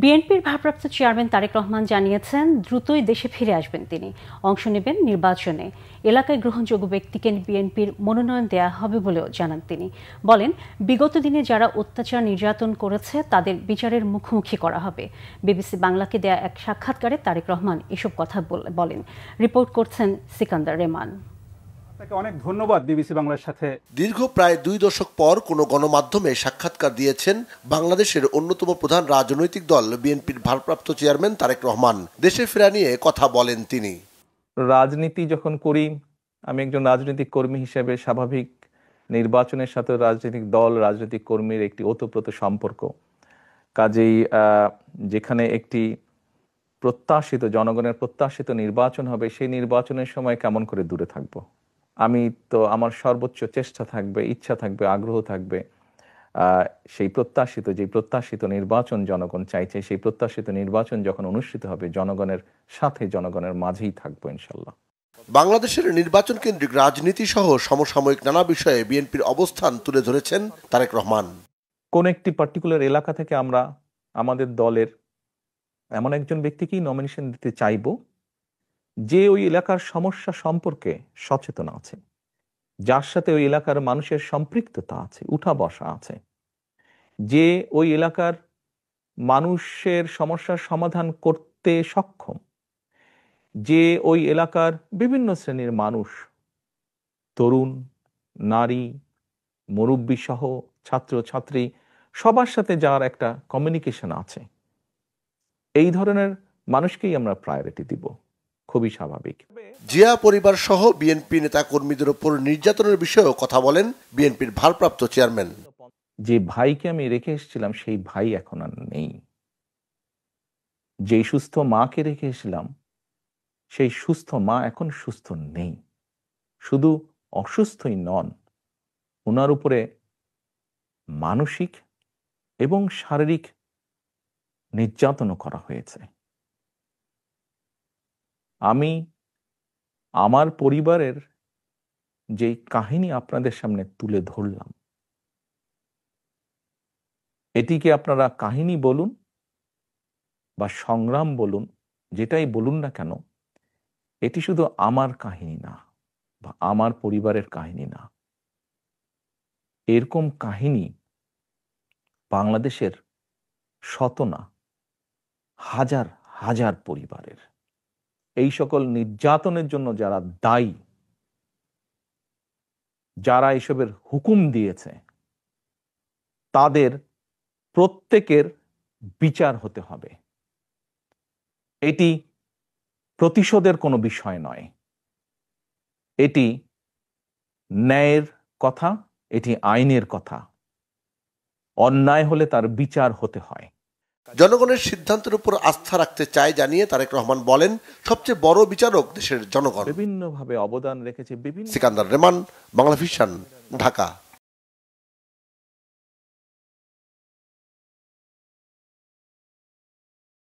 বিএনপির ভারপ্রাপ্ত চেয়ারম্যান তারেক রহমান জানিয়েছেন দ্রুতই দেশে ফিরে আসবেন তিনি, অংশ নেবেন নির্বাচনে। এলাকায় গ্রহণযোগ্য ব্যক্তিকে বিএনপির মনোনয়ন দেয়া হবে বলেও জানান তিনি। বলেন, বিগত দিনে যারা অত্যাচার নির্যাতন করেছে তাদের বিচারের মুখোমুখি করা হবে। বিবিসি বাংলাকে দেয়া এক সাক্ষাৎকারে তারেক রহমান এসব কথা বলেন। রিপোর্ট করছেন সিকান্দার রেমান। অনেক ধন্যবাদ বিবিসি বাংলার সাথে। দীর্ঘ প্রায় 2 দশক পর কোনো গণমাধ্যমে সাক্ষাৎকার দিয়েছেন বাংলাদেশের অন্যতম প্রধান রাজনৈতিক দল বিএনপির ভারপ্রাপ্ত চেয়ারম্যান তারেক রহমান। দেশে ফেরা নিয়ে কথা বলেন তিনি। রাজনীতি যখন করি, আমি একজন রাজনৈতিক কর্মী হিসেবে স্বাভাবিক নির্বাচনের সাথে রাজনৈতিক দল রাজনৈতিক কর্মীর একটি ওতপ্রোত সম্পর্ক। কাজেই যেখানে একটি প্রত্যাশিত জনগণের প্রত্যাশিত নির্বাচন হবে, সেই নির্বাচনের সময় কেমন করে দূরে থাকবো? আমি তো আমার সর্বোচ্চ চেষ্টা থাকবে, ইচ্ছা থাকবে, আগ্রহ থাকবে সেই প্রত্যাশিত নির্বাচন জনগণ চাইছে, সেই প্রত্যাশিত নির্বাচন যখন অনুষ্ঠিত হবে জনগণের সাথে, জনগণের মাঝেই থাকবো ইনশাল্লাহ। বাংলাদেশের নির্বাচন কেন্দ্রিক রাজনীতি সহ সমসাময়িক নানা বিষয়ে বিএনপির অবস্থান তুলে ধরেছেন তারেক রহমান। কোন একটি পার্টিকুলার এলাকা থেকে আমরা আমাদের দলের এমন একজন ব্যক্তিকেই নমিনেশন দিতে চাইব যে ওই এলাকার সমস্যা সম্পর্কে সচেতন আছে, যার সাথে ওই এলাকার মানুষের সম্পৃক্ততা আছে, উঠা বসা আছে, যে ওই এলাকার মানুষের সমস্যার সমাধান করতে সক্ষম, যে ওই এলাকার বিভিন্ন শ্রেণীর মানুষ, তরুণ, নারী, মুরব্বী সহ ছাত্র ছাত্রী, সবার সাথে যার একটা কমিউনিকেশন আছে, এই ধরনের মানুষকেই আমরা প্রায়োরিটি দিব। খুবই স্বাভাবিক। জিয়া পরিবার সহ বিএনপি নেতা কর্মীদের উপর নির্যাতনের বিষয়েও কথা বলেন বিএনপির ভারপ্রাপ্ত চেয়ারম্যান। যে ভাইকে আমি রেখে এসেছিলাম সেই ভাই এখন আর নেই। যেই সুস্থ মাকে রেখে এসেছিলাম সেই সুস্থ মা এখন সুস্থ নেই। শুধু অসুস্থই নন, ওনার উপরে মানসিক এবং শারীরিক নির্যাতনও করা হয়েছে। আমি আমার পরিবারের যে কাহিনী আপনাদের সামনে তুলে ধরলাম, এটিকে আপনারা কাহিনী বলুন বা সংগ্রাম বলুন, যেটাই বলুন না কেন, এটি শুধু আমার কাহিনী না বা আমার পরিবারের কাহিনী না। এরকম কাহিনী বাংলাদেশের শত না হাজার হাজার পরিবারের। এই সকল নির্যাতনের জন্য যারা দায়ী, যারা এসবের হুকুম দিয়েছে, তাদের প্রত্যেকের বিচার হতে হবে। এটি প্রতিশোধের কোনো বিষয় নয়, এটি ন্যায়ের কথা, এটি আইনের কথা। অন্যায় হলে তার বিচার হতে হয়। জনগণের সিদ্ধান্তের উপর আস্থা রাখতে চায় জানিয়ে তারেক রহমান বলেন, সবচেয়ে বড় বিচারক দেশের জনগণ। বিভিন্নভাবে অবদান রেখেছে। সিকান্দার রেমান, বাংলাভিশন, ঢাকা।